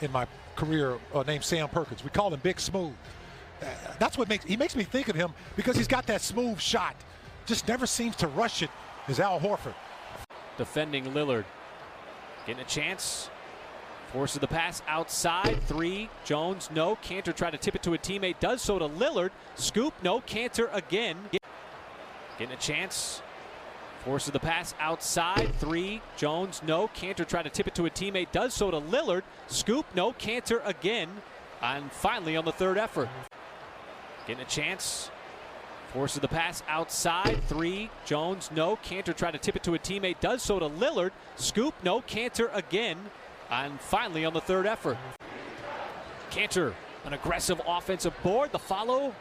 in my career named Sam Perkins. We call him Big Smooth. That's what makes me think of him, because he's got that smooth shot. Just never seems to rush it, is Al Horford. Defending Lillard. Getting a chance. Forces the pass outside. Three. Jones, no. Cantor tried to tip it to a teammate. Does so to Lillard. Scoop, no. Cantor again. Getting a chance. Forces the pass outside. Three. Jones, no. Cantor tried to tip it to a teammate. Does so to Lillard. Scoop, no. Cantor again. And finally on the third effort. Getting a chance. Forces the pass outside. Three. Jones, no. Cantor tried to tip it to a teammate. Does so to Lillard. Scoop, no. Cantor again. And finally on the third effort. Cantor, an aggressive offensive board. The follow.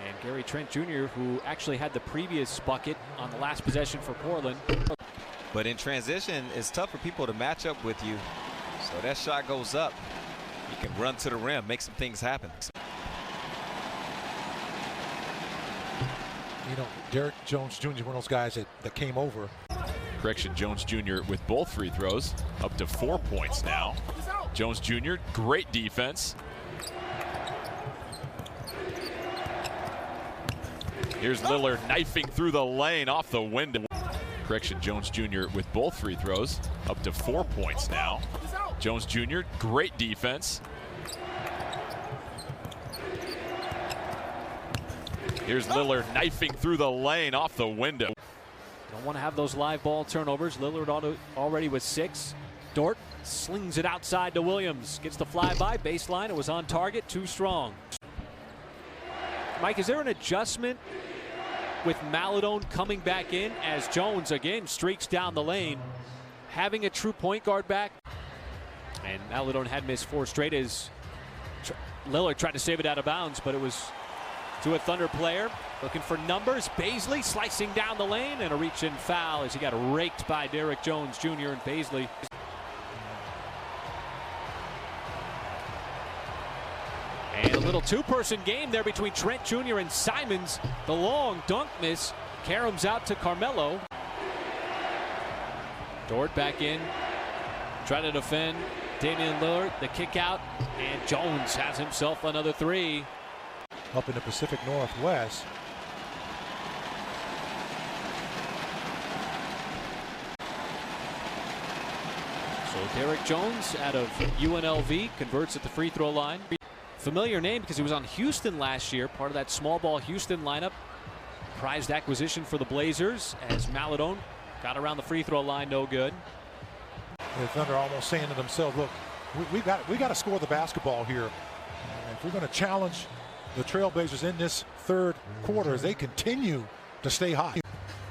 And Gary Trent Jr., who actually had the previous bucket on the last possession for Portland. But in transition, it's tough for people to match up with you. So that shot goes up. You can run to the rim, make some things happen. You know, Derrick Jones Jr. one of those guys that came over. Correction, Jones Jr. with both free throws, up to 4 points now. Jones Jr., great defense. Here's Lillard knifing through the lane off the window. Correction, Jones Jr. with both free throws, up to 4 points now. Jones Jr., great defense. Here's Lillard knifing through the lane off the window. Don't want to have those live ball turnovers. Lillard already with 6. Dort slings it outside to Williams. Gets the flyby, baseline. It was on target, too strong. Mike, is there an adjustment with Maladone coming back in as Jones again streaks down the lane, having a true point guard back? And Maladone had missed 4 straight as Lillard tried to save it out of bounds, but it was to a Thunder player. Looking for numbers. Baisley slicing down the lane, and a reach-in foul as he got raked by Derrick Jones Jr. and Baisley. And a little two-person game there between Trent Jr. and Simons. The long dunk miss. Karam's out to Carmelo. Dort back in. Try to defend Damian Lillard. The kick out. And Jones has himself another 3. Up in the Pacific Northwest. So Derrick Jones out of UNLV converts at the free throw line. Familiar name because he was on Houston last year, part of that small ball Houston lineup. Prized acquisition for the Blazers as Maladone got around the free throw line, no good. The Thunder almost saying to themselves, look, we got to score the basketball here. If we're going to challenge the Trailblazers in this third quarter as they continue to stay hot. It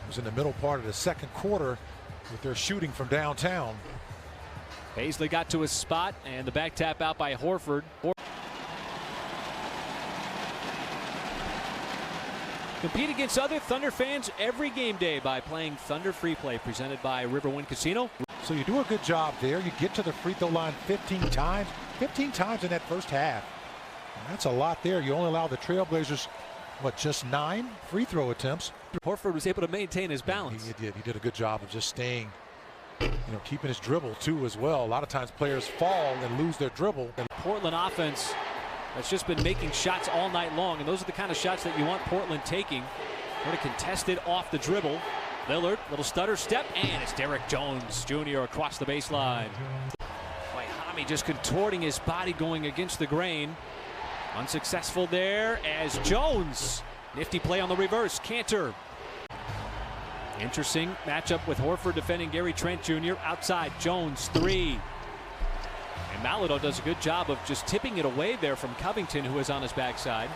was in the middle part of the second quarter with their shooting from downtown. Baisley got to his spot, and the back tap out by Horford. Compete against other Thunder fans every game day by playing Thunder Free Play, presented by Riverwind Casino. So you do a good job there. You get to the free throw line 15 times. 15 times in that first half. That's a lot there. You only allow the Trailblazers, what, just 9 free throw attempts. Horford was able to maintain his balance. He did. He did a good job of just staying, keeping his dribble too as well. A lot of times players fall and lose their dribble. Portland offense that's just been making shots all night long, and those are the kind of shots that you want Portland taking. Sort of contested off the dribble. Lillard, little stutter step, and it's Derrick Jones Jr. across the baseline. Waihami just contorting his body going against the grain. Unsuccessful there as Jones. Nifty play on the reverse. Cantor. Interesting matchup with Horford defending Gary Trent Jr. Outside, Jones, 3. And Maladone does a good job of just tipping it away there from Covington, who is on his backside.